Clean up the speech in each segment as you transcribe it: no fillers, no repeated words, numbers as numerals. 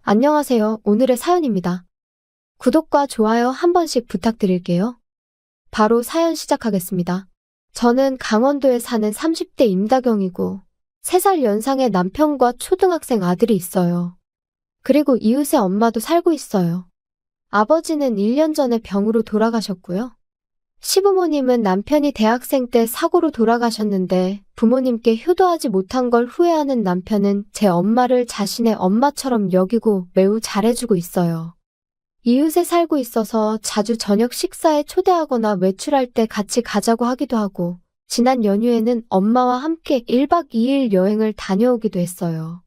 안녕하세요. 오늘의 사연입니다. 구독과 좋아요 한 번씩 부탁드릴게요. 바로 사연 시작하겠습니다. 저는 강원도에 사는 30대 임다경이고 3살 연상의 남편과 초등학생 아들이 있어요. 그리고 이웃에 엄마도 살고 있어요. 아버지는 1년 전에 병으로 돌아가셨고요. 시부모님은 남편이 대학생 때 사고로 돌아가셨는데 부모님께 효도하지 못한 걸 후회하는 남편은 제 엄마를 자신의 엄마처럼 여기고 매우 잘해주고 있어요. 이웃에 살고 있어서 자주 저녁 식사에 초대하거나 외출할 때 같이 가자고 하기도 하고 지난 연휴에는 엄마와 함께 1박 2일 여행을 다녀오기도 했어요.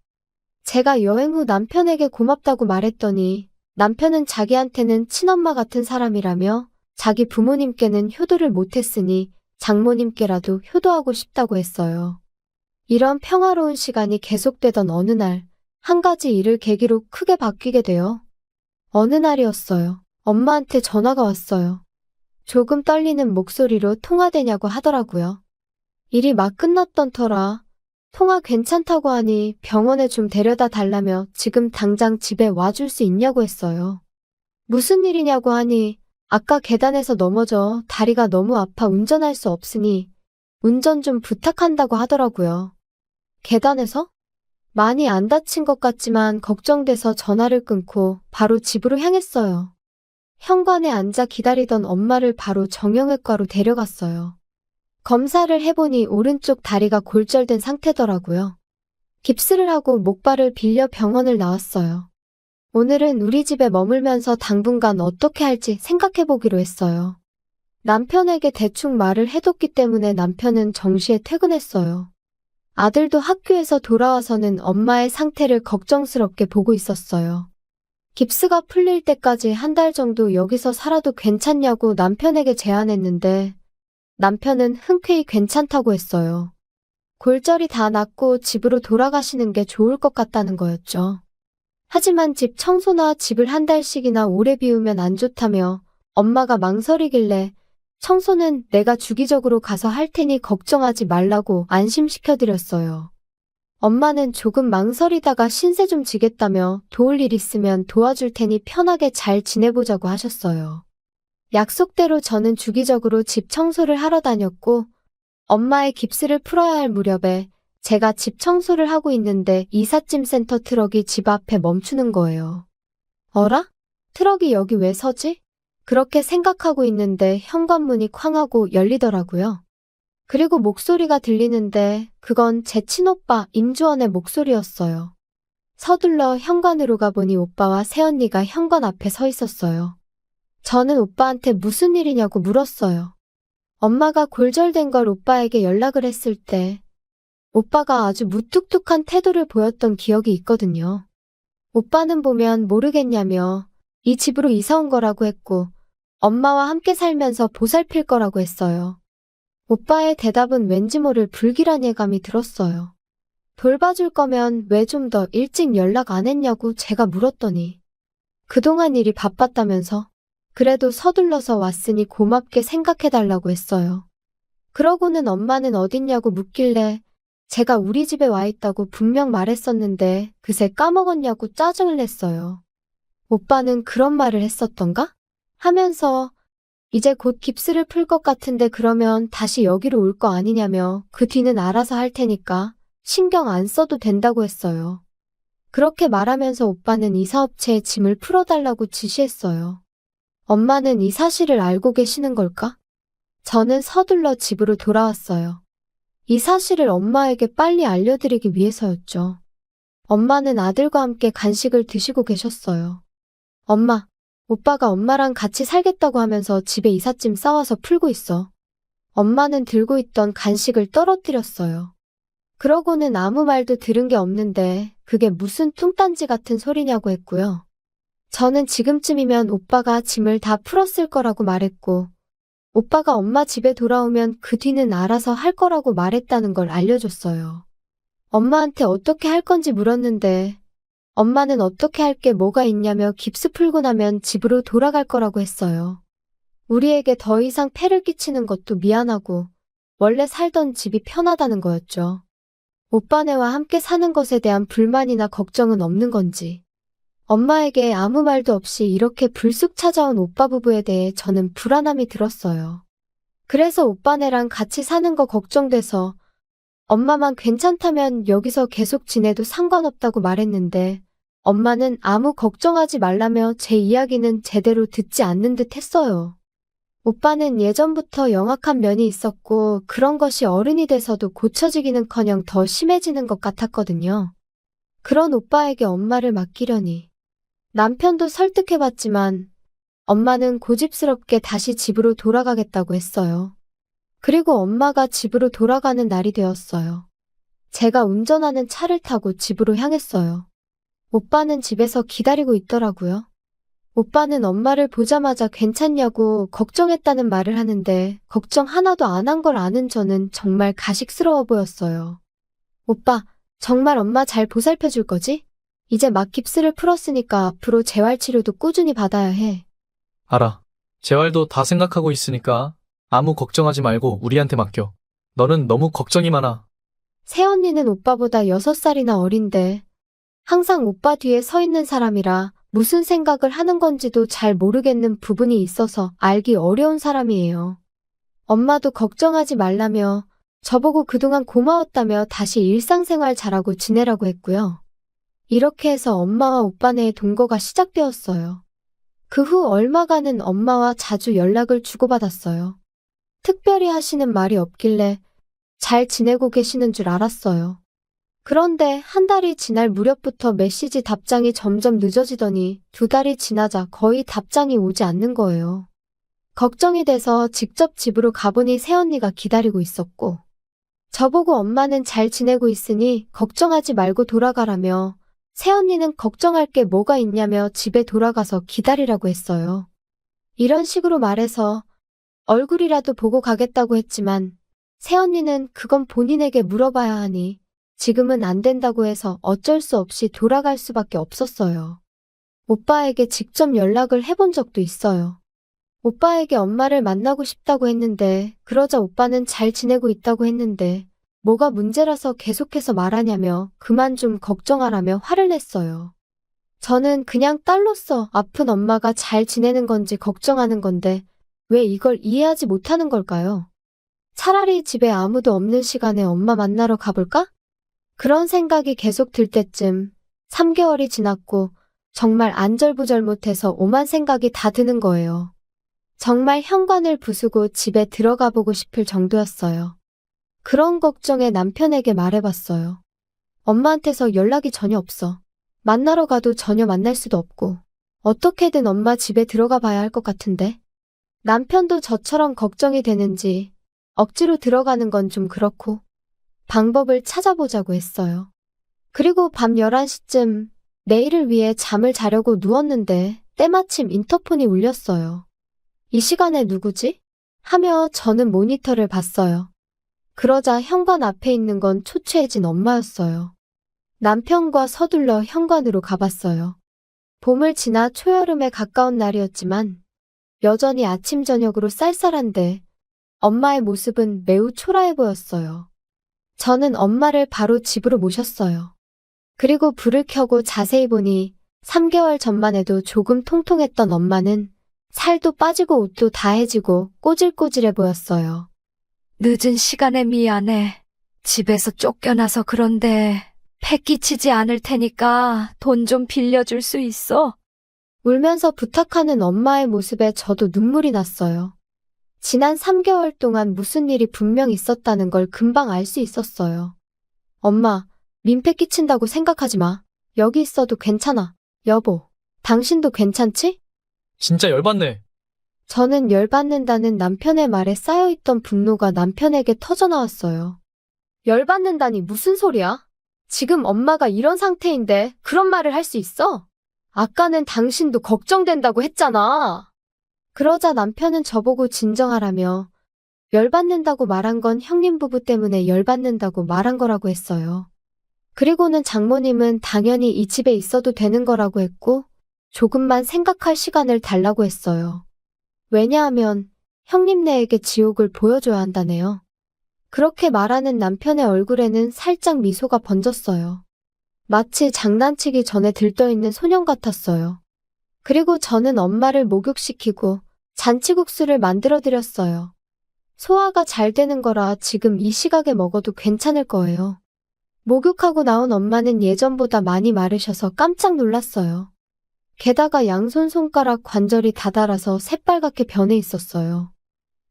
제가 여행 후 남편에게 고맙다고 말했더니 남편은 자기한테는 친엄마 같은 사람이라며 자기 부모님께는 효도를 못했으니 장모님께라도 효도하고 싶다고 했어요. 이런 평화로운 시간이 계속되던 어느 날, 한 가지 일을 계기로 크게 바뀌게 되어 어느 날이었어요. 엄마한테 전화가 왔어요. 조금 떨리는 목소리로 통화되냐고 하더라고요. 일이 막 끝났던 터라 통화 괜찮다고 하니 병원에 좀 데려다 달라며 지금 당장 집에 와줄 수 있냐고 했어요. 무슨 일이냐고 하니 아까 계단에서 넘어져 다리가 너무 아파 운전할 수 없으니 운전 좀 부탁한다고 하더라고요. 계단에서? 많이 안 다친 것 같지만 걱정돼서 전화를 끊고 바로 집으로 향했어요. 현관에 앉아 기다리던 엄마를 바로 정형외과로 데려갔어요. 검사를 해보니 오른쪽 다리가 골절된 상태더라고요. 깁스를 하고 목발을 빌려 병원을 나왔어요. 오늘은 우리 집에 머물면서 당분간 어떻게 할지 생각해보기로 했어요. 남편에게 대충 말을 해뒀기 때문에 남편은 정시에 퇴근했어요. 아들도 학교에서 돌아와서는 엄마의 상태를 걱정스럽게 보고 있었어요. 깁스가 풀릴 때까지 한 달 정도 여기서 살아도 괜찮냐고 남편에게 제안했는데 남편은 흔쾌히 괜찮다고 했어요. 골절이 다 낫고 집으로 돌아가시는 게 좋을 것 같다는 거였죠. 하지만 집 청소나 집을 한 달씩이나 오래 비우면 안 좋다며 엄마가 망설이길래 청소는 내가 주기적으로 가서 할 테니 걱정하지 말라고 안심시켜드렸어요. 엄마는 조금 망설이다가 신세 좀 지겠다며 도울 일 있으면 도와줄 테니 편하게 잘 지내보자고 하셨어요. 약속대로 저는 주기적으로 집 청소를 하러 다녔고 엄마의 깁스를 풀어야 할 무렵에 제가 집 청소를 하고 있는데 이삿짐 센터 트럭이 집 앞에 멈추는 거예요. 어라? 트럭이 여기 왜 서지? 그렇게 생각하고 있는데 현관문이 쾅 하고 열리더라고요. 그리고 목소리가 들리는데 그건 제 친오빠 임주원의 목소리였어요. 서둘러 현관으로 가보니 오빠와 새언니가 현관 앞에 서 있었어요. 저는 오빠한테 무슨 일이냐고 물었어요. 엄마가 골절된 걸 오빠에게 연락을 했을 때 오빠가 아주 무뚝뚝한 태도를 보였던 기억이 있거든요. 오빠는 보면 모르겠냐며 이 집으로 이사 온 거라고 했고 엄마와 함께 살면서 보살필 거라고 했어요. 오빠의 대답은 왠지 모를 불길한 예감이 들었어요. 돌봐줄 거면 왜 좀 더 일찍 연락 안 했냐고 제가 물었더니 그동안 일이 바빴다면서 그래도 서둘러서 왔으니 고맙게 생각해달라고 했어요. 그러고는 엄마는 어딨냐고 묻길래 제가 우리 집에 와 있다고 분명 말했었는데 그새 까먹었냐고 짜증을 냈어요. 오빠는 그런 말을 했었던가? 하면서 이제 곧 깁스를 풀 것 같은데 그러면 다시 여기로 올 거 아니냐며 그 뒤는 알아서 할 테니까 신경 안 써도 된다고 했어요. 그렇게 말하면서 오빠는 이사업체에 짐을 풀어달라고 지시했어요. 엄마는 이 사실을 알고 계시는 걸까? 저는 서둘러 집으로 돌아왔어요. 이 사실을 엄마에게 빨리 알려드리기 위해서였죠. 엄마는 아들과 함께 간식을 드시고 계셨어요. 엄마, 오빠가 엄마랑 같이 살겠다고 하면서 집에 이삿짐 싸와서 풀고 있어. 엄마는 들고 있던 간식을 떨어뜨렸어요. 그러고는 아무 말도 들은 게 없는데 그게 무슨 뚱딴지 같은 소리냐고 했고요. 저는 지금쯤이면 오빠가 짐을 다 풀었을 거라고 말했고 오빠가 엄마 집에 돌아오면 그 뒤는 알아서 할 거라고 말했다는 걸 알려줬어요. 엄마한테 어떻게 할 건지 물었는데 엄마는 어떻게 할 게 뭐가 있냐며 깁스 풀고 나면 집으로 돌아갈 거라고 했어요. 우리에게 더 이상 폐를 끼치는 것도 미안하고 원래 살던 집이 편하다는 거였죠. 오빠네와 함께 사는 것에 대한 불만이나 걱정은 없는 건지. 엄마에게 아무 말도 없이 이렇게 불쑥 찾아온 오빠 부부에 대해 저는 불안함이 들었어요. 그래서 오빠네랑 같이 사는 거 걱정돼서 엄마만 괜찮다면 여기서 계속 지내도 상관없다고 말했는데 엄마는 아무 걱정하지 말라며 제 이야기는 제대로 듣지 않는 듯 했어요. 오빠는 예전부터 영악한 면이 있었고 그런 것이 어른이 돼서도 고쳐지기는커녕 더 심해지는 것 같았거든요. 그런 오빠에게 엄마를 맡기려니 남편도 설득해봤지만 엄마는 고집스럽게 다시 집으로 돌아가겠다고 했어요. 그리고 엄마가 집으로 돌아가는 날이 되었어요. 제가 운전하는 차를 타고 집으로 향했어요. 오빠는 집에서 기다리고 있더라고요. 오빠는 엄마를 보자마자 괜찮냐고 걱정했다는 말을 하는데 걱정 하나도 안 한 걸 아는 저는 정말 가식스러워 보였어요. 오빠, 정말 엄마 잘 보살펴 줄 거지? 이제 막 깁스를 풀었으니까 앞으로 재활치료도 꾸준히 받아야 해. 알아. 재활도 다 생각하고 있으니까 아무 걱정하지 말고 우리한테 맡겨. 너는 너무 걱정이 많아. 새언니는 오빠보다 6살이나 어린데 항상 오빠 뒤에 서 있는 사람이라 무슨 생각을 하는 건지도 잘 모르겠는 부분이 있어서 알기 어려운 사람이에요. 엄마도 걱정하지 말라며 저보고 그동안 고마웠다며 다시 일상생활 잘하고 지내라고 했고요. 이렇게 해서 엄마와 오빠네의 동거가 시작되었어요. 그 후 얼마간은 엄마와 자주 연락을 주고받았어요. 특별히 하시는 말이 없길래 잘 지내고 계시는 줄 알았어요. 그런데 한 달이 지날 무렵부터 메시지 답장이 점점 늦어지더니 2달이 지나자 거의 답장이 오지 않는 거예요. 걱정이 돼서 직접 집으로 가보니 새언니가 기다리고 있었고 저보고 엄마는 잘 지내고 있으니 걱정하지 말고 돌아가라며 새언니는 걱정할 게 뭐가 있냐며 집에 돌아가서 기다리라고 했어요. 이런 식으로 말해서 얼굴이라도 보고 가겠다고 했지만 새언니는 그건 본인에게 물어봐야 하니 지금은 안 된다고 해서 어쩔 수 없이 돌아갈 수밖에 없었어요. 오빠에게 직접 연락을 해본 적도 있어요. 오빠에게 엄마를 만나고 싶다고 했는데 그러자 오빠는 잘 지내고 있다고 했는데 뭐가 문제라서 계속해서 말하냐며 그만 좀 걱정하라며 화를 냈어요. 저는 그냥 딸로서 아픈 엄마가 잘 지내는 건지 걱정하는 건데 왜 이걸 이해하지 못하는 걸까요? 차라리 집에 아무도 없는 시간에 엄마 만나러 가볼까? 그런 생각이 계속 들 때쯤 3개월이 지났고 정말 안절부절 못해서 오만 생각이 다 드는 거예요. 정말 현관을 부수고 집에 들어가 보고 싶을 정도였어요. 그런 걱정에 남편에게 말해봤어요. 엄마한테서 연락이 전혀 없어. 만나러 가도 전혀 만날 수도 없고 어떻게든 엄마 집에 들어가 봐야 할 것 같은데. 남편도 저처럼 걱정이 되는지 억지로 들어가는 건 좀 그렇고 방법을 찾아보자고 했어요. 그리고 밤 11시쯤 내일을 위해 잠을 자려고 누웠는데 때마침 인터폰이 울렸어요. 이 시간에 누구지? 하며 저는 모니터를 봤어요. 그러자 현관 앞에 있는 건 초췌해진 엄마였어요. 남편과 서둘러 현관으로 가봤어요. 봄을 지나 초여름에 가까운 날이었지만 여전히 아침 저녁으로 쌀쌀한데 엄마의 모습은 매우 초라해 보였어요. 저는 엄마를 바로 집으로 모셨어요. 그리고 불을 켜고 자세히 보니 3개월 전만 해도 조금 통통했던 엄마는 살도 빠지고 옷도 다해지고 꼬질꼬질해 보였어요. 늦은 시간에 미안해. 집에서 쫓겨나서 그런데 패 끼치지 않을 테니까 돈 좀 빌려줄 수 있어? 울면서 부탁하는 엄마의 모습에 저도 눈물이 났어요. 지난 3개월 동안 무슨 일이 분명 있었다는 걸 금방 알 수 있었어요. 엄마, 민폐 끼친다고 생각하지 마. 여기 있어도 괜찮아. 여보, 당신도 괜찮지? 진짜 열받네. 저는 열받는다는 남편의 말에 쌓여있던 분노가 남편에게 터져나왔어요. 열받는다니 무슨 소리야? 지금 엄마가 이런 상태인데 그런 말을 할 수 있어? 아까는 당신도 걱정된다고 했잖아. 그러자 남편은 저보고 진정하라며 열받는다고 말한 건 형님 부부 때문에 열받는다고 말한 거라고 했어요. 그리고는 장모님은 당연히 이 집에 있어도 되는 거라고 했고 조금만 생각할 시간을 달라고 했어요. 왜냐하면 형님네에게 지옥을 보여줘야 한다네요. 그렇게 말하는 남편의 얼굴에는 살짝 미소가 번졌어요. 마치 장난치기 전에 들떠있는 소년 같았어요. 그리고 저는 엄마를 목욕시키고 잔치국수를 만들어드렸어요. 소화가 잘 되는 거라 지금 이 시각에 먹어도 괜찮을 거예요. 목욕하고 나온 엄마는 예전보다 많이 마르셔서 깜짝 놀랐어요. 게다가 양손 손가락 관절이 다 닳아서 새빨갛게 변해 있었어요.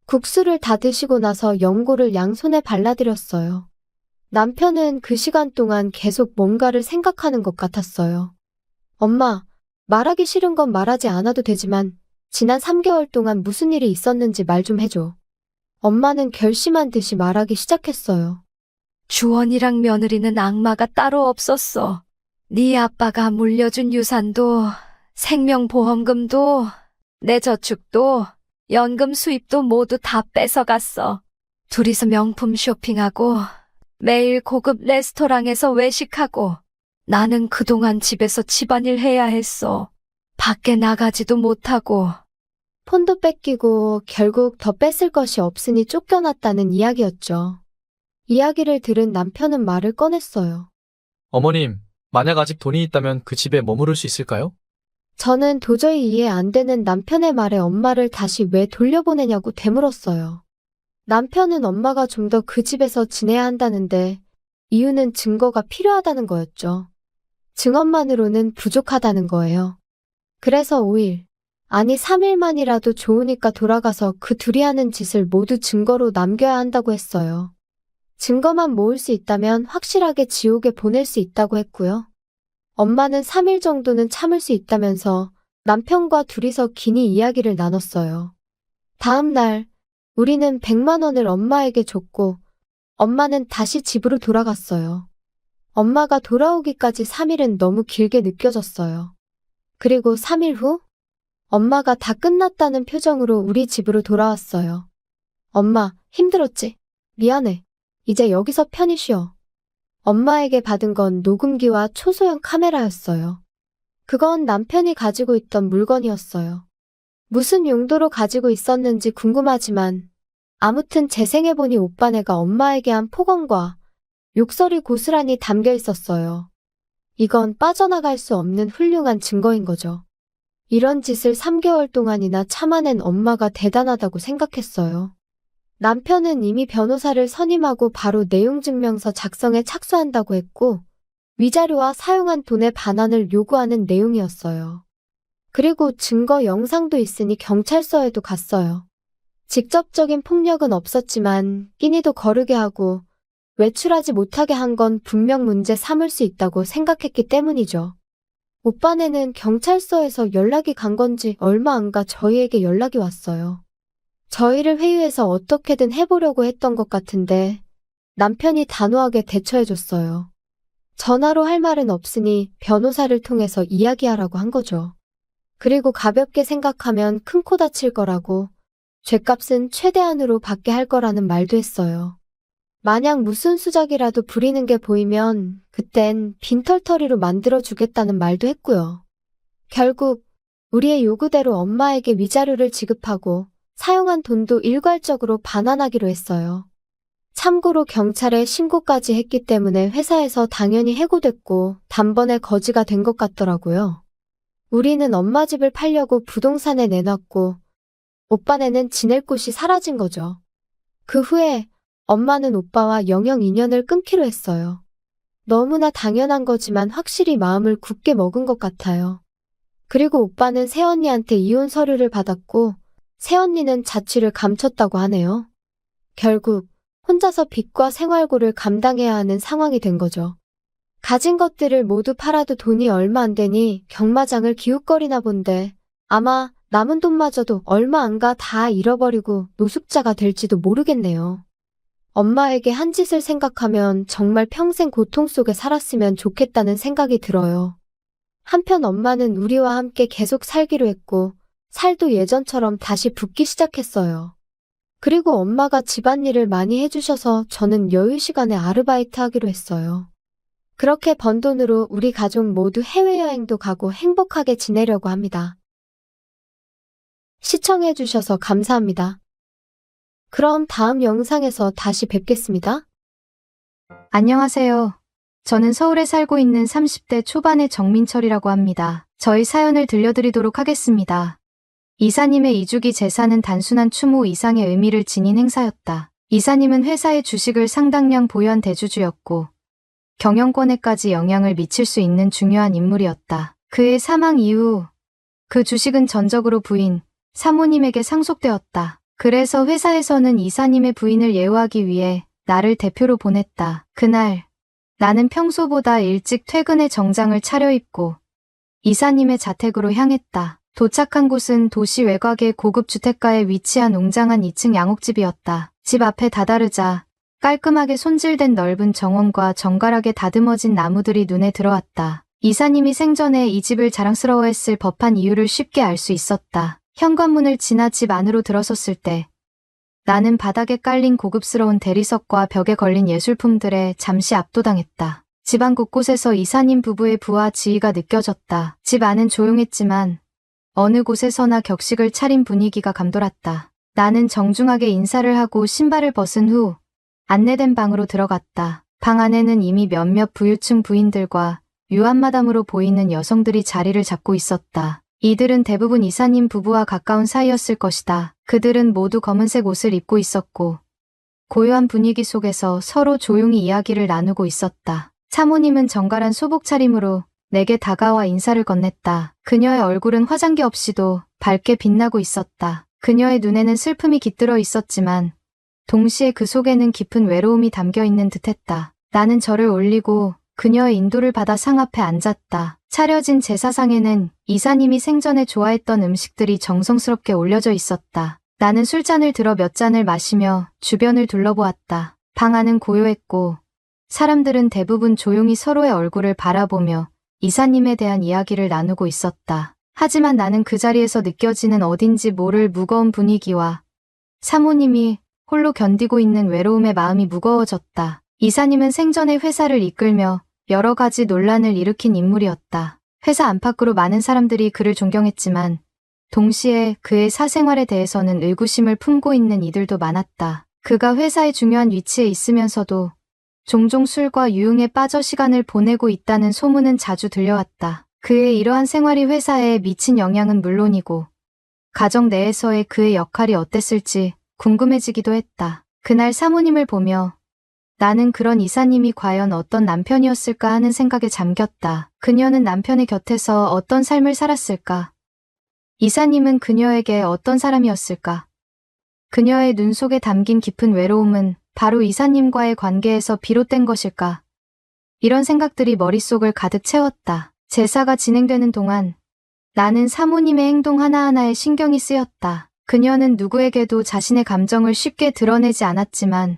국수를 다 드시고 나서 연고를 양손에 발라드렸어요. 남편은 그 시간 동안 계속 뭔가를 생각하는 것 같았어요. 엄마, 말하기 싫은 건 말하지 않아도 되지만 지난 3개월 동안 무슨 일이 있었는지 말 좀 해줘. 엄마는 결심한 듯이 말하기 시작했어요. 주원이랑 며느리는 악마가 따로 없었어. 네 아빠가 물려준 유산도, 생명보험금도, 내 저축도, 연금 수입도 모두 다 뺏어갔어. 둘이서 명품 쇼핑하고, 매일 고급 레스토랑에서 외식하고, 나는 그동안 집에서 집안일 해야 했어. 밖에 나가지도 못하고. 폰도 뺏기고 결국 더 뺏을 것이 없으니 쫓겨났다는 이야기였죠. 이야기를 들은 남편은 말을 꺼냈어요. 어머님, 만약 아직 돈이 있다면 그 집에 머무를 수 있을까요? 저는 도저히 이해 안 되는 남편의 말에 엄마를 다시 왜 돌려보내냐고 되물었어요. 남편은 엄마가 좀 더 그 집에서 지내야 한다는데 이유는 증거가 필요하다는 거였죠. 증언만으로는 부족하다는 거예요. 그래서 5일, 아니 3일만이라도 좋으니까 돌아가서 그 둘이 하는 짓을 모두 증거로 남겨야 한다고 했어요. 증거만 모을 수 있다면 확실하게 지옥에 보낼 수 있다고 했고요. 엄마는 3일 정도는 참을 수 있다면서 남편과 둘이서 긴히 이야기를 나눴어요. 다음 날, 우리는 100만 원을 엄마에게 줬고 엄마는 다시 집으로 돌아갔어요. 엄마가 돌아오기까지 3일은 너무 길게 느껴졌어요. 그리고 3일 후, 엄마가 다 끝났다는 표정으로 우리 집으로 돌아왔어요. 엄마, 힘들었지? 미안해. 이제 여기서 편히 쉬어. 엄마에게 받은 건 녹음기와 초소형 카메라였어요. 그건 남편이 가지고 있던 물건이었어요. 무슨 용도로 가지고 있었는지 궁금하지만 아무튼 재생해보니 오빠네가 엄마에게 한 폭언과 욕설이 고스란히 담겨 있었어요. 이건 빠져나갈 수 없는 훌륭한 증거인 거죠. 이런 짓을 3개월 동안이나 참아낸 엄마가 대단하다고 생각했어요. 남편은 이미 변호사를 선임하고 바로 내용증명서 작성에 착수한다고 했고 위자료와 사용한 돈의 반환을 요구하는 내용이었어요. 그리고 증거 영상도 있으니 경찰서에도 갔어요. 직접적인 폭력은 없었지만 끼니도 거르게 하고 외출하지 못하게 한 건 분명 문제 삼을 수 있다고 생각했기 때문이죠. 오빠네는 경찰서에서 연락이 간 건지 얼마 안 가 저희에게 연락이 왔어요. 저희를 회유해서 어떻게든 해보려고 했던 것 같은데 남편이 단호하게 대처해줬어요. 전화로 할 말은 없으니 변호사를 통해서 이야기하라고 한 거죠. 그리고 가볍게 생각하면 큰 코 다칠 거라고 죗값은 최대한으로 받게 할 거라는 말도 했어요. 만약 무슨 수작이라도 부리는 게 보이면 그땐 빈털터리로 만들어주겠다는 말도 했고요. 결국 우리의 요구대로 엄마에게 위자료를 지급하고 사용한 돈도 일괄적으로 반환하기로 했어요. 참고로 경찰에 신고까지 했기 때문에 회사에서 당연히 해고됐고 단번에 거지가 된 것 같더라고요. 우리는 엄마 집을 팔려고 부동산에 내놨고 오빠네는 지낼 곳이 사라진 거죠. 그 후에 엄마는 오빠와 영영 인연을 끊기로 했어요. 너무나 당연한 거지만 확실히 마음을 굳게 먹은 것 같아요. 그리고 오빠는 새언니한테 이혼 서류를 받았고 새언니는 자취를 감췄다고 하네요. 결국 혼자서 빚과 생활고를 감당해야 하는 상황이 된 거죠. 가진 것들을 모두 팔아도 돈이 얼마 안 되니 경마장을 기웃거리나 본데 아마 남은 돈마저도 얼마 안 가 다 잃어버리고 노숙자가 될지도 모르겠네요. 엄마에게 한 짓을 생각하면 정말 평생 고통 속에 살았으면 좋겠다는 생각이 들어요. 한편 엄마는 우리와 함께 계속 살기로 했고 살도 예전처럼 다시 붓기 시작했어요. 그리고 엄마가 집안일을 많이 해주셔서 저는 여유 시간에 아르바이트 하기로 했어요. 그렇게 번 돈으로 우리 가족 모두 해외여행도 가고 행복하게 지내려고 합니다. 시청해주셔서 감사합니다. 그럼 다음 영상에서 다시 뵙겠습니다. 안녕하세요. 저는 서울에 살고 있는 30대 초반의 정민철이라고 합니다. 저희 사연을 들려드리도록 하겠습니다. 이사님의 이주기 제사는 단순한 추모 이상의 의미를 지닌 행사였다. 이사님은 회사의 주식을 상당량 보유한 대주주였고 경영권에까지 영향을 미칠 수 있는 중요한 인물이었다. 그의 사망 이후 그 주식은 전적으로 부인, 사모님에게 상속되었다. 그래서 회사에서는 이사님의 부인을 예우하기 위해 나를 대표로 보냈다. 그날 나는 평소보다 일찍 퇴근해 정장을 차려입고 이사님의 자택으로 향했다. 도착한 곳은 도시 외곽의 고급 주택가에 위치한 웅장한 2층 양옥집이었다. 집 앞에 다다르자 깔끔하게 손질된 넓은 정원과 정갈하게 다듬어진 나무들이 눈에 들어왔다. 이사님이 생전에 이 집을 자랑스러워했을 법한 이유를 쉽게 알 수 있었다. 현관문을 지나 집 안으로 들어섰을 때 나는 바닥에 깔린 고급스러운 대리석과 벽에 걸린 예술품들에 잠시 압도당했다. 집안 곳곳에서 이사님 부부의 부와 지위가 느껴졌다. 집 안은 조용했지만 어느 곳에서나 격식을 차린 분위기가 감돌았다. 나는 정중하게 인사를 하고 신발을 벗은 후 안내된 방으로 들어갔다. 방 안에는 이미 몇몇 부유층 부인들과 유한마담으로 보이는 여성들이 자리를 잡고 있었다. 이들은 대부분 이사님 부부와 가까운 사이였을 것이다. 그들은 모두 검은색 옷을 입고 있었고 고요한 분위기 속에서 서로 조용히 이야기를 나누고 있었다. 사모님은 정갈한 소복 차림으로 내게 다가와 인사를 건넸다. 그녀의 얼굴은 화장기 없이도 밝게 빛나고 있었다. 그녀의 눈에는 슬픔이 깃들어 있었지만 동시에 그 속에는 깊은 외로움이 담겨 있는 듯했다. 나는 절을 올리고 그녀의 인도를 받아 상 앞에 앉았다. 차려진 제사상에는 이사님이 생전에 좋아했던 음식들이 정성스럽게 올려져 있었다. 나는 술잔을 들어 몇 잔을 마시며 주변을 둘러보았다. 방 안은 고요했고 사람들은 대부분 조용히 서로의 얼굴을 바라보며 이사님에 대한 이야기를 나누고 있었다. 하지만 나는 그 자리에서 느껴지는 어딘지 모를 무거운 분위기와 사모님이 홀로 견디고 있는 외로움에 마음이 무거워졌다. 이사님은 생전에 회사를 이끌며 여러 가지 논란을 일으킨 인물이었다. 회사 안팎으로 많은 사람들이 그를 존경했지만 동시에 그의 사생활에 대해서는 의구심을 품고 있는 이들도 많았다. 그가 회사의 중요한 위치에 있으면서도 종종 술과 유흥에 빠져 시간을 보내고 있다는 소문은 자주 들려왔다. 그의 이러한 생활이 회사에 미친 영향은 물론이고 가정 내에서의 그의 역할이 어땠을지 궁금해지기도 했다. 그날 사모님을 보며 나는 그런 이사님이 과연 어떤 남편이었을까 하는 생각에 잠겼다. 그녀는 남편의 곁에서 어떤 삶을 살았을까? 이사님은 그녀에게 어떤 사람이었을까? 그녀의 눈 속에 담긴 깊은 외로움은 바로 이사님과의 관계에서 비롯된 것일까? 이런 생각들이 머릿속을 가득 채웠다. 제사가 진행되는 동안 나는 사모님의 행동 하나하나에 신경이 쓰였다. 그녀는 누구에게도 자신의 감정을 쉽게 드러내지 않았지만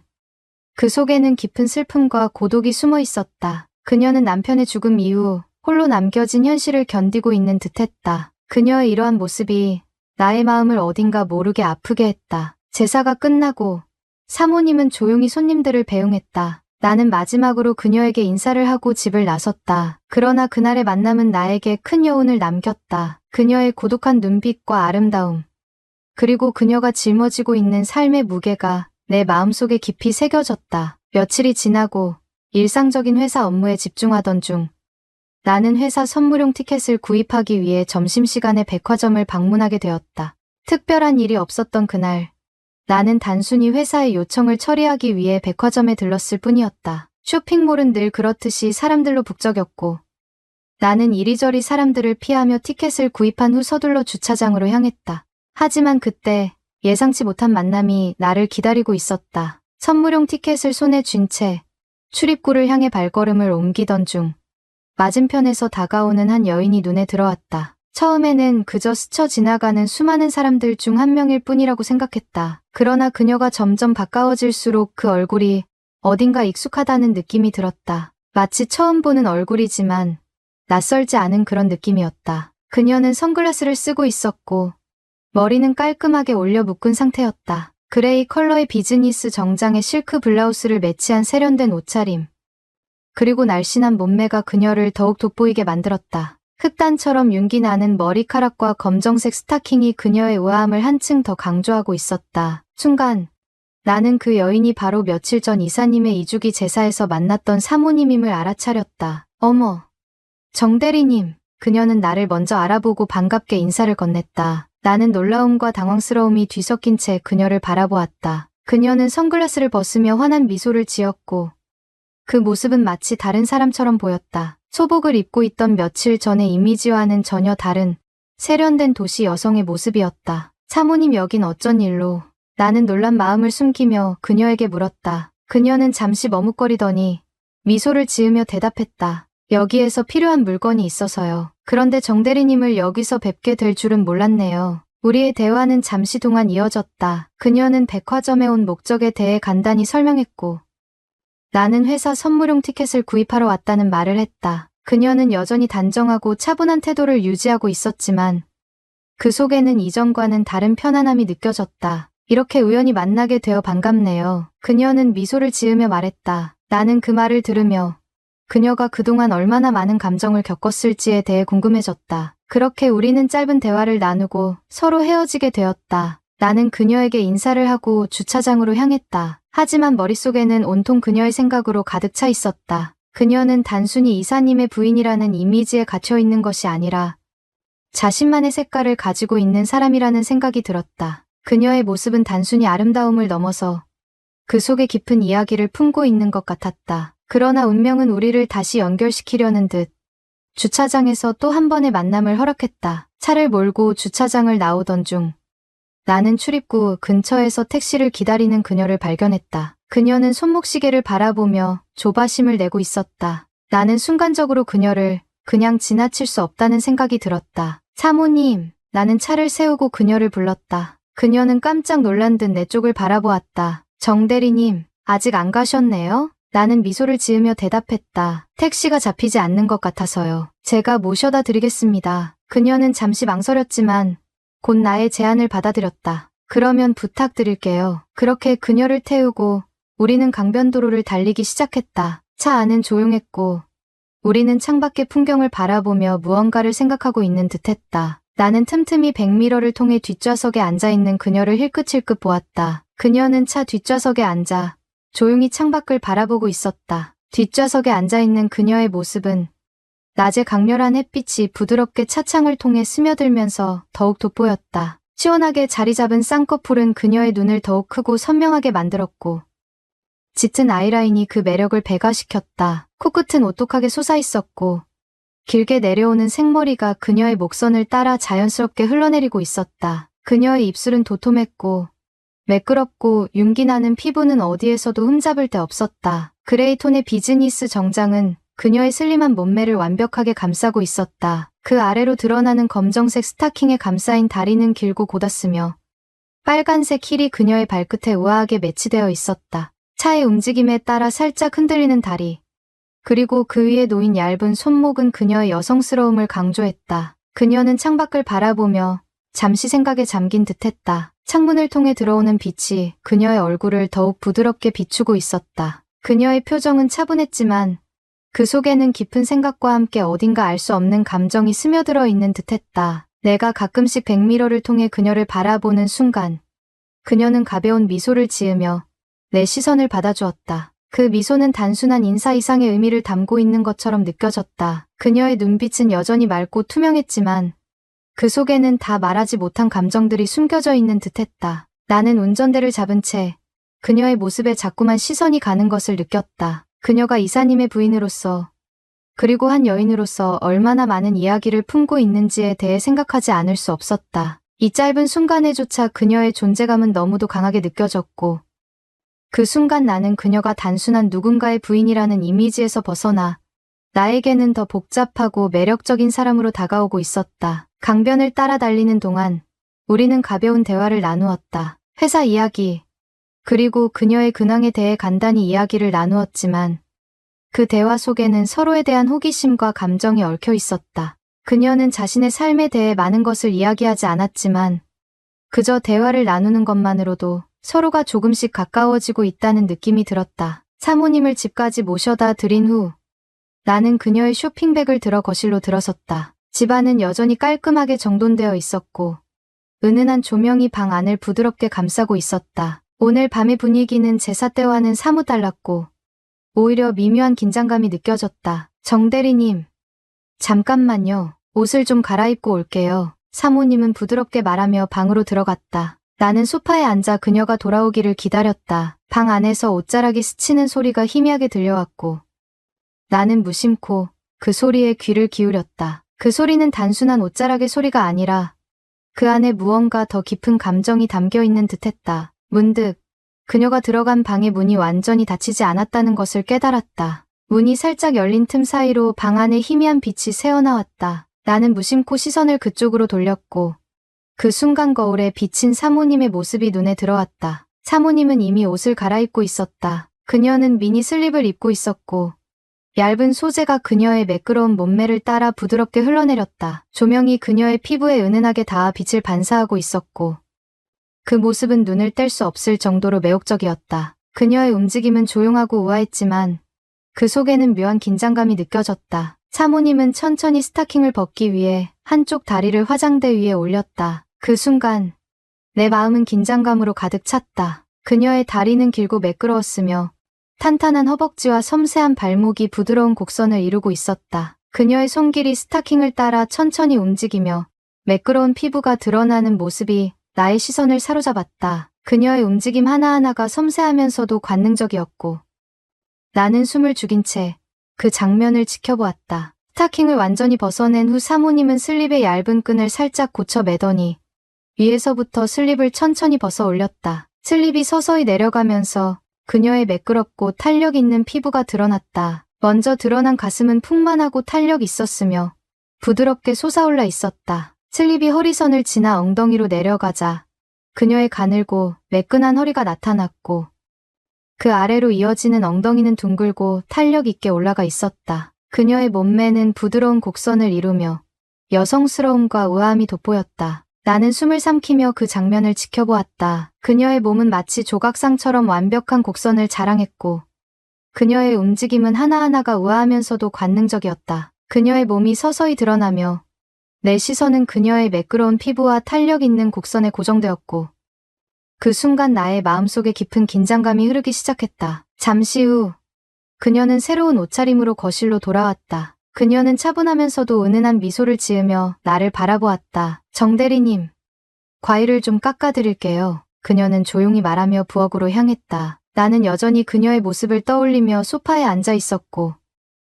그 속에는 깊은 슬픔과 고독이 숨어 있었다. 그녀는 남편의 죽음 이후 홀로 남겨진 현실을 견디고 있는 듯했다. 그녀의 이러한 모습이 나의 마음을 어딘가 모르게 아프게 했다. 제사가 끝나고 사모님은 조용히 손님들을 배웅했다. 나는 마지막으로 그녀에게 인사를 하고 집을 나섰다. 그러나 그날의 만남은 나에게 큰 여운을 남겼다. 그녀의 고독한 눈빛과 아름다움, 그리고 그녀가 짊어지고 있는 삶의 무게가 내 마음속에 깊이 새겨졌다. 며칠이 지나고 일상적인 회사 업무에 집중하던 중 나는 회사 선물용 티켓을 구입하기 위해 점심시간에 백화점을 방문하게 되었다. 특별한 일이 없었던 그날, 나는 단순히 회사의 요청을 처리하기 위해 백화점에 들렀을 뿐이었다. 쇼핑몰은 늘 그렇듯이 사람들로 북적였고 나는 이리저리 사람들을 피하며 티켓을 구입한 후 서둘러 주차장으로 향했다. 하지만 그때 예상치 못한 만남이 나를 기다리고 있었다. 선물용 티켓을 손에 쥔 채 출입구를 향해 발걸음을 옮기던 중 맞은편에서 다가오는 한 여인이 눈에 들어왔다. 처음에는 그저 스쳐 지나가는 수많은 사람들 중 한 명일 뿐이라고 생각했다. 그러나 그녀가 점점 가까워질수록 그 얼굴이 어딘가 익숙하다는 느낌이 들었다. 마치 처음 보는 얼굴이지만 낯설지 않은 그런 느낌이었다. 그녀는 선글라스를 쓰고 있었고 머리는 깔끔하게 올려 묶은 상태였다. 그레이 컬러의 비즈니스 정장에 실크 블라우스를 매치한 세련된 옷차림, 그리고 날씬한 몸매가 그녀를 더욱 돋보이게 만들었다. 흑단처럼 윤기 나는 머리카락과 검정색 스타킹이 그녀의 우아함을 한층 더 강조하고 있었다. 순간 나는 그 여인이 바로 며칠 전 이사님의 이주기 제사에서 만났던 사모님임을 알아차렸다. 어머, 정대리님. 그녀는 나를 먼저 알아보고 반갑게 인사를 건넸다. 나는 놀라움과 당황스러움이 뒤섞인 채 그녀를 바라보았다. 그녀는 선글라스를 벗으며 환한 미소를 지었고 그 모습은 마치 다른 사람처럼 보였다. 소복을 입고 있던 며칠 전의 이미지와는 전혀 다른 세련된 도시 여성의 모습이었다. 사모님 여긴 어쩐 일로? 나는 놀란 마음을 숨기며 그녀에게 물었다. 그녀는 잠시 머뭇거리더니 미소를 지으며 대답했다. 여기에서 필요한 물건이 있어서요. 그런데 정대리님을 여기서 뵙게 될 줄은 몰랐네요. 우리의 대화는 잠시 동안 이어졌다. 그녀는 백화점에 온 목적에 대해 간단히 설명했고 나는 회사 선물용 티켓을 구입하러 왔다는 말을 했다. 그녀는 여전히 단정하고 차분한 태도를 유지하고 있었지만 그 속에는 이전과는 다른 편안함이 느껴졌다. 이렇게 우연히 만나게 되어 반갑네요. 그녀는 미소를 지으며 말했다. 나는 그 말을 들으며 그녀가 그동안 얼마나 많은 감정을 겪었을지에 대해 궁금해졌다. 그렇게 우리는 짧은 대화를 나누고 서로 헤어지게 되었다. 나는 그녀에게 인사를 하고 주차장으로 향했다. 하지만 머릿속에는 온통 그녀의 생각으로 가득 차 있었다. 그녀는 단순히 이사님의 부인이라는 이미지에 갇혀 있는 것이 아니라 자신만의 색깔을 가지고 있는 사람이라는 생각이 들었다. 그녀의 모습은 단순히 아름다움을 넘어서 그 속에 깊은 이야기를 품고 있는 것 같았다. 그러나 운명은 우리를 다시 연결시키려는 듯 주차장에서 또 한 번의 만남을 허락했다. 차를 몰고 주차장을 나오던 중 나는 출입구 근처에서 택시를 기다리는 그녀를 발견했다. 그녀는 손목시계를 바라보며 조바심을 내고 있었다. 나는 순간적으로 그녀를 그냥 지나칠 수 없다는 생각이 들었다. 사모님, 나는 차를 세우고 그녀를 불렀다. 그녀는 깜짝 놀란 듯 내 쪽을 바라보았다. 정대리님, 아직 안 가셨네요? 나는 미소를 지으며 대답했다. 택시가 잡히지 않는 것 같아서요. 제가 모셔다 드리겠습니다. 그녀는 잠시 망설였지만 곧 나의 제안을 받아들였다. 그러면 부탁드릴게요. 그렇게 그녀를 태우고 우리는 강변도로를 달리기 시작했다. 차 안은 조용했고 우리는 창밖의 풍경을 바라보며 무언가를 생각하고 있는 듯했다. 나는 틈틈이 백미러를 통해 뒷좌석에 앉아있는 그녀를 힐끗힐끗 보았다. 그녀는 차 뒷좌석에 앉아 조용히 창밖을 바라보고 있었다. 뒷좌석에 앉아있는 그녀의 모습은 낮의 강렬한 햇빛이 부드럽게 차창을 통해 스며들면서 더욱 돋보였다. 시원하게 자리 잡은 쌍꺼풀은 그녀의 눈을 더욱 크고 선명하게 만들었고 짙은 아이라인이 그 매력을 배가시켰다. 코끝은 오똑하게 솟아있었고 길게 내려오는 생머리가 그녀의 목선을 따라 자연스럽게 흘러내리고 있었다. 그녀의 입술은 도톰했고 매끄럽고 윤기 나는 피부는 어디에서도 흠잡을 데 없었다. 그레이 톤의 비즈니스 정장은 그녀의 슬림한 몸매를 완벽하게 감싸고 있었다. 그 아래로 드러나는 검정색 스타킹에 감싸인 다리는 길고 곧았으며 빨간색 힐이 그녀의 발끝에 우아하게 매치되어 있었다. 차의 움직임에 따라 살짝 흔들리는 다리, 그리고 그 위에 놓인 얇은 손목은 그녀의 여성스러움을 강조했다. 그녀는 창밖을 바라보며 잠시 생각에 잠긴 듯했다. 창문을 통해 들어오는 빛이 그녀의 얼굴을 더욱 부드럽게 비추고 있었다. 그녀의 표정은 차분했지만 그 속에는 깊은 생각과 함께 어딘가 알 수 없는 감정이 스며들어 있는 듯했다. 내가 가끔씩 백미러를 통해 그녀를 바라보는 순간 그녀는 가벼운 미소를 지으며 내 시선을 받아주었다. 그 미소는 단순한 인사 이상의 의미를 담고 있는 것처럼 느껴졌다. 그녀의 눈빛은 여전히 맑고 투명했지만 그 속에는 다 말하지 못한 감정들이 숨겨져 있는 듯했다. 나는 운전대를 잡은 채 그녀의 모습에 자꾸만 시선이 가는 것을 느꼈다. 그녀가 이사님의 부인으로서 그리고 한 여인으로서 얼마나 많은 이야기를 품고 있는지에 대해 생각하지 않을 수 없었다. 이 짧은 순간에조차 그녀의 존재감은 너무도 강하게 느껴졌고 그 순간 나는 그녀가 단순한 누군가의 부인이라는 이미지에서 벗어나 나에게는 더 복잡하고 매력적인 사람으로 다가오고 있었다. 강변을 따라 달리는 동안 우리는 가벼운 대화를 나누었다. 회사 이야기, 그리고 그녀의 근황에 대해 간단히 이야기를 나누었지만 그 대화 속에는 서로에 대한 호기심과 감정이 얽혀 있었다. 그녀는 자신의 삶에 대해 많은 것을 이야기하지 않았지만 그저 대화를 나누는 것만으로도 서로가 조금씩 가까워지고 있다는 느낌이 들었다. 사모님을 집까지 모셔다 드린 후 나는 그녀의 쇼핑백을 들어 거실로 들어섰다. 집안은 여전히 깔끔하게 정돈되어 있었고 은은한 조명이 방 안을 부드럽게 감싸고 있었다. 오늘 밤의 분위기는 제사 때와는 사뭇 달랐고 오히려 미묘한 긴장감이 느껴졌다. 정 대리님, 잠깐만요. 옷을 좀 갈아입고 올게요. 사모님은 부드럽게 말하며 방으로 들어갔다. 나는 소파에 앉아 그녀가 돌아오기를 기다렸다. 방 안에서 옷자락이 스치는 소리가 희미하게 들려왔고 나는 무심코 그 소리에 귀를 기울였다. 그 소리는 단순한 옷자락의 소리가 아니라 그 안에 무언가 더 깊은 감정이 담겨 있는 듯했다. 문득 그녀가 들어간 방의 문이 완전히 닫히지 않았다는 것을 깨달았다. 문이 살짝 열린 틈 사이로 방 안에 희미한 빛이 새어나왔다. 나는 무심코 시선을 그쪽으로 돌렸고 그 순간 거울에 비친 사모님의 모습이 눈에 들어왔다. 사모님은 이미 옷을 갈아입고 있었다. 그녀는 미니 슬립을 입고 있었고 얇은 소재가 그녀의 매끄러운 몸매를 따라 부드럽게 흘러내렸다. 조명이 그녀의 피부에 은은하게 닿아 빛을 반사하고 있었고 그 모습은 눈을 뗄 수 없을 정도로 매혹적이었다. 그녀의 움직임은 조용하고 우아했지만 그 속에는 묘한 긴장감이 느껴졌다. 사모님은 천천히 스타킹을 벗기 위해 한쪽 다리를 화장대 위에 올렸다. 그 순간 내 마음은 긴장감으로 가득 찼다. 그녀의 다리는 길고 매끄러웠으며 탄탄한 허벅지와 섬세한 발목이 부드러운 곡선을 이루고 있었다. 그녀의 손길이 스타킹을 따라 천천히 움직이며 매끄러운 피부가 드러나는 모습이 나의 시선을 사로잡았다. 그녀의 움직임 하나하나가 섬세하면서도 관능적이었고 나는 숨을 죽인 채 그 장면을 지켜보았다. 스타킹을 완전히 벗어낸 후 사모님은 슬립의 얇은 끈을 살짝 고쳐 매더니 위에서부터 슬립을 천천히 벗어 올렸다. 슬립이 서서히 내려가면서 그녀의 매끄럽고 탄력 있는 피부가 드러났다. 먼저 드러난 가슴은 풍만하고 탄력 있었으며 부드럽게 솟아올라 있었다. 슬립이 허리선을 지나 엉덩이로 내려가자 그녀의 가늘고 매끈한 허리가 나타났고 그 아래로 이어지는 엉덩이는 둥글고 탄력 있게 올라가 있었다. 그녀의 몸매는 부드러운 곡선을 이루며 여성스러움과 우아함이 돋보였다. 나는 숨을 삼키며 그 장면을 지켜보았다. 그녀의 몸은 마치 조각상처럼 완벽한 곡선을 자랑했고 그녀의 움직임은 하나하나가 우아하면서도 관능적이었다. 그녀의 몸이 서서히 드러나며 내 시선은 그녀의 매끄러운 피부와 탄력 있는 곡선에 고정되었고 그 순간 나의 마음속에 깊은 긴장감이 흐르기 시작했다. 잠시 후 그녀는 새로운 옷차림으로 거실로 돌아왔다. 그녀는 차분하면서도 은은한 미소를 지으며 나를 바라보았다. 정 대리님, 과일을 좀 깎아드릴게요. 그녀는 조용히 말하며 부엌으로 향했다. 나는 여전히 그녀의 모습을 떠올리며 소파에 앉아 있었고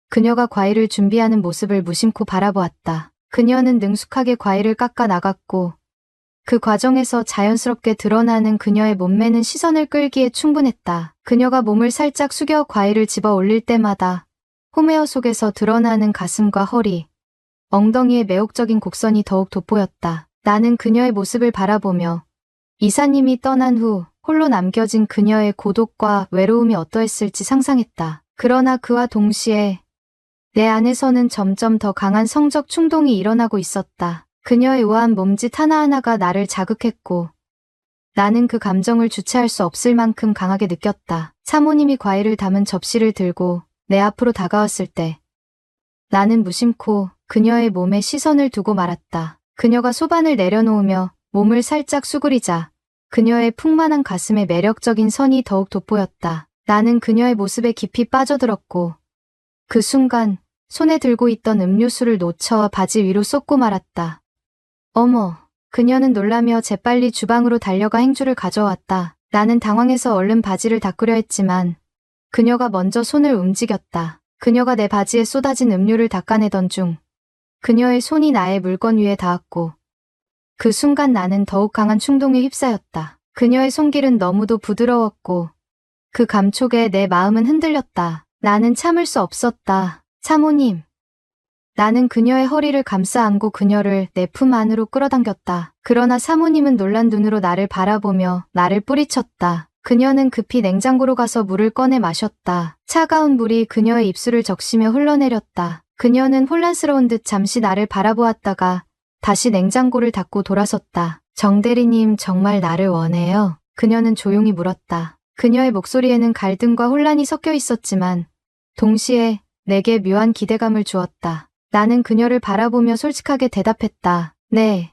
그녀가 과일을 준비하는 모습을 무심코 바라보았다. 그녀는 능숙하게 과일을 깎아 나갔고 그 과정에서 자연스럽게 드러나는 그녀의 몸매는 시선을 끌기에 충분했다. 그녀가 몸을 살짝 숙여 과일을 집어 올릴 때마다 홈웨어 속에서 드러나는 가슴과 허리, 엉덩이의 매혹적인 곡선이 더욱 돋보였다. 나는 그녀의 모습을 바라보며 이사님이 떠난 후 홀로 남겨진 그녀의 고독과 외로움이 어떠했을지 상상했다. 그러나 그와 동시에 내 안에서는 점점 더 강한 성적 충동이 일어나고 있었다. 그녀의 우아한 몸짓 하나하나가 나를 자극했고 나는 그 감정을 주체할 수 없을 만큼 강하게 느꼈다. 사모님이 과일을 담은 접시를 들고 내 앞으로 다가왔을 때 나는 무심코 그녀의 몸에 시선을 두고 말았다. 그녀가 소반을 내려놓으며 몸을 살짝 수그리자 그녀의 풍만한 가슴에 매력적인 선이 더욱 돋보였다. 나는 그녀의 모습에 깊이 빠져들었고 그 순간 손에 들고 있던 음료수를 놓쳐 바지 위로 쏟고 말았다. 어머, 그녀는 놀라며 재빨리 주방으로 달려가 행주를 가져왔다. 나는 당황해서 얼른 바지를 닦으려 했지만 그녀가 먼저 손을 움직였다. 그녀가 내 바지에 쏟아진 음료를 닦아내던 중 그녀의 손이 나의 물건 위에 닿았고 그 순간 나는 더욱 강한 충동에 휩싸였다. 그녀의 손길은 너무도 부드러웠고 그 감촉에 내 마음은 흔들렸다. 나는 참을 수 없었다. 사모님. 나는 그녀의 허리를 감싸 안고 그녀를 내 품 안으로 끌어당겼다. 그러나 사모님은 놀란 눈으로 나를 바라보며 나를 뿌리쳤다. 그녀는 급히 냉장고로 가서 물을 꺼내 마셨다. 차가운 물이 그녀의 입술을 적시며 흘러내렸다. 그녀는 혼란스러운 듯 잠시 나를 바라보았다가 다시 냉장고를 닫고 돌아섰다. 정 대리님 정말 나를 원해요? 그녀는 조용히 물었다. 그녀의 목소리에는 갈등과 혼란이 섞여 있었지만 동시에 내게 묘한 기대감을 주었다. 나는 그녀를 바라보며 솔직하게 대답했다. 네.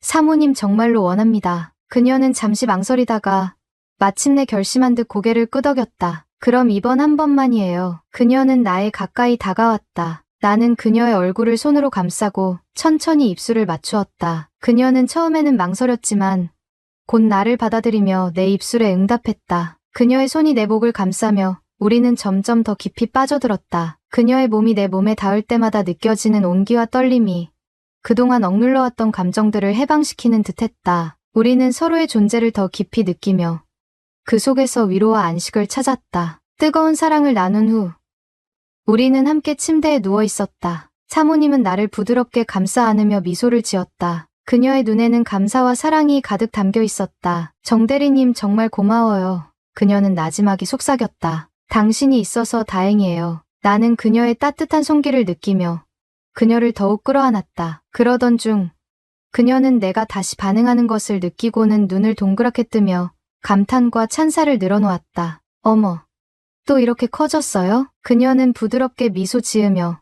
사모님 정말로 원합니다. 그녀는 잠시 망설이다가 마침내 결심한 듯 고개를 끄덕였다. 그럼 이번 한 번만이에요. 그녀는 나에 가까이 다가왔다. 나는 그녀의 얼굴을 손으로 감싸고 천천히 입술을 맞추었다. 그녀는 처음에는 망설였지만 곧 나를 받아들이며 내 입술에 응답했다. 그녀의 손이 내 목을 감싸며 우리는 점점 더 깊이 빠져들었다. 그녀의 몸이 내 몸에 닿을 때마다 느껴지는 온기와 떨림이 그동안 억눌러왔던 감정들을 해방시키는 듯했다. 우리는 서로의 존재를 더 깊이 느끼며 그 속에서 위로와 안식을 찾았다. 뜨거운 사랑을 나눈 후 우리는 함께 침대에 누워 있었다. 사모님은 나를 부드럽게 감싸 안으며 미소를 지었다. 그녀의 눈에는 감사와 사랑이 가득 담겨 있었다. 정대리님 정말 고마워요. 그녀는 나지막이 속삭였다. 당신이 있어서 다행이에요. 나는 그녀의 따뜻한 손길을 느끼며 그녀를 더욱 끌어안았다. 그러던 중 그녀는 내가 다시 반응하는 것을 느끼고는 눈을 동그랗게 뜨며 감탄과 찬사를 늘어놓았다. 어머, 또 이렇게 커졌어요? 그녀는 부드럽게 미소 지으며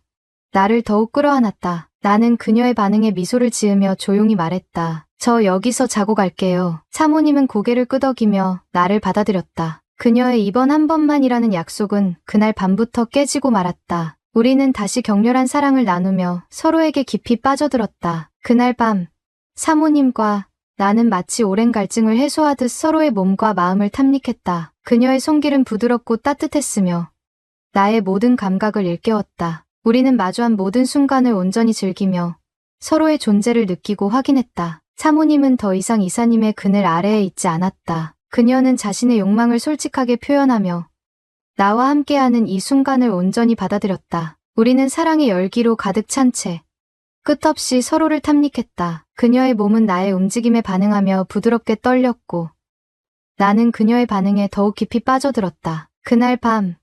나를 더욱 끌어안았다. 나는 그녀의 반응에 미소를 지으며 조용히 말했다. 저 여기서 자고 갈게요. 사모님은 고개를 끄덕이며 나를 받아들였다. 그녀의 이번 한 번만이라는 약속은 그날 밤부터 깨지고 말았다. 우리는 다시 격렬한 사랑을 나누며 서로에게 깊이 빠져들었다. 그날 밤 사모님과 나는 마치 오랜 갈증을 해소하듯 서로의 몸과 마음을 탐닉했다. 그녀의 손길은 부드럽고 따뜻했으며 나의 모든 감각을 일깨웠다. 우리는 마주한 모든 순간을 온전히 즐기며 서로의 존재를 느끼고 확인했다. 사모님은 더 이상 이사님의 그늘 아래에 있지 않았다. 그녀는 자신의 욕망을 솔직하게 표현하며 나와 함께하는 이 순간을 온전히 받아들였다. 우리는 사랑의 열기로 가득 찬 채 끝없이 서로를 탐닉했다. 그녀의 몸은 나의 움직임에 반응하며 부드럽게 떨렸고 나는 그녀의 반응에 더욱 깊이 빠져들었다. 그날 밤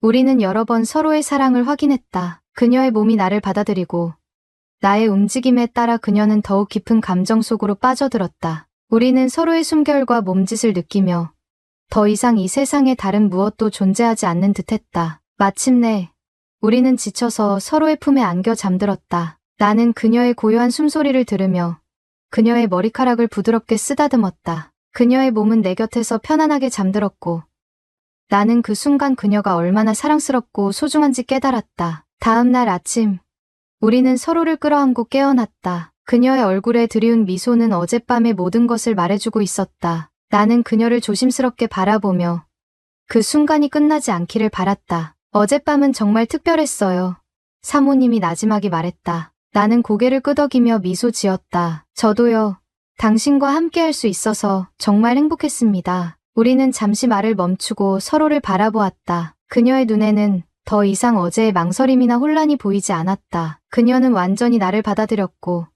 우리는 여러 번 서로의 사랑을 확인했다. 그녀의 몸이 나를 받아들이고 나의 움직임에 따라 그녀는 더욱 깊은 감정 속으로 빠져들었다. 우리는 서로의 숨결과 몸짓을 느끼며 더 이상 이 세상에 다른 무엇도 존재하지 않는 듯했다. 마침내 우리는 지쳐서 서로의 품에 안겨 잠들었다. 나는 그녀의 고요한 숨소리를 들으며 그녀의 머리카락을 부드럽게 쓰다듬었다. 그녀의 몸은 내 곁에서 편안하게 잠들었고 나는 그 순간 그녀가 얼마나 사랑스럽고 소중한지 깨달았다. 다음 날 아침 우리는 서로를 끌어안고 깨어났다. 그녀의 얼굴에 드리운 미소는 어젯밤의 모든 것을 말해주고 있었다. 나는 그녀를 조심스럽게 바라보며 그 순간이 끝나지 않기를 바랐다. 어젯밤은 정말 특별했어요. 사모님이 나지막이 말했다. 나는 고개를 끄덕이며 미소 지었다. 저도요. 당신과 함께할 수 있어서 정말 행복했습니다. 우리는 잠시 말을 멈추고 서로를 바라보았다. 그녀의 눈에는 더 이상 어제의 망설임이나 혼란이 보이지 않았다. 그녀는 완전히 나를 받아들였고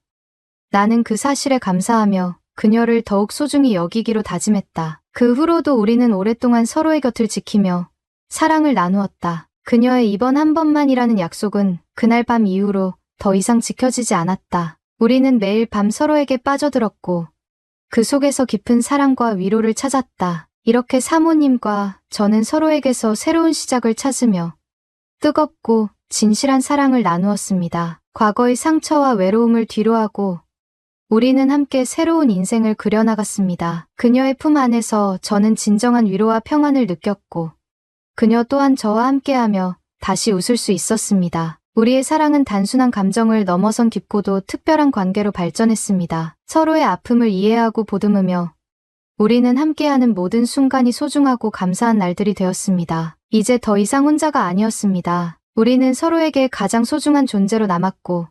나는 그 사실에 감사하며 그녀를 더욱 소중히 여기기로 다짐했다. 그 후로도 우리는 오랫동안 서로의 곁을 지키며 사랑을 나누었다. 그녀의 이번 한 번만이라는 약속은 그날 밤 이후로 더 이상 지켜지지 않았다. 우리는 매일 밤 서로에게 빠져들었고 그 속에서 깊은 사랑과 위로를 찾았다. 이렇게 사모님과 저는 서로에게서 새로운 시작을 찾으며 뜨겁고 진실한 사랑을 나누었습니다. 과거의 상처와 외로움을 뒤로하고 우리는 함께 새로운 인생을 그려나갔습니다. 그녀의 품 안에서 저는 진정한 위로와 평안을 느꼈고 그녀 또한 저와 함께하며 다시 웃을 수 있었습니다. 우리의 사랑은 단순한 감정을 넘어선 깊고도 특별한 관계로 발전했습니다. 서로의 아픔을 이해하고 보듬으며 우리는 함께하는 모든 순간이 소중하고 감사한 날들이 되었습니다. 이제 더 이상 혼자가 아니었습니다. 우리는 서로에게 가장 소중한 존재로 남았고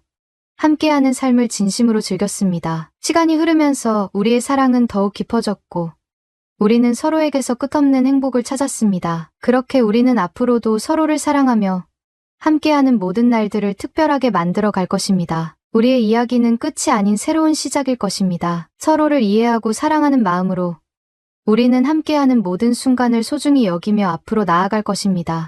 함께하는 삶을 진심으로 즐겼습니다. 시간이 흐르면서 우리의 사랑은 더욱 깊어졌고 우리는 서로에게서 끝없는 행복을 찾았습니다. 그렇게 우리는 앞으로도 서로를 사랑하며 함께하는 모든 날들을 특별하게 만들어 갈 것입니다. 우리의 이야기는 끝이 아닌 새로운 시작일 것입니다. 서로를 이해하고 사랑하는 마음으로 우리는 함께하는 모든 순간을 소중히 여기며 앞으로 나아갈 것입니다.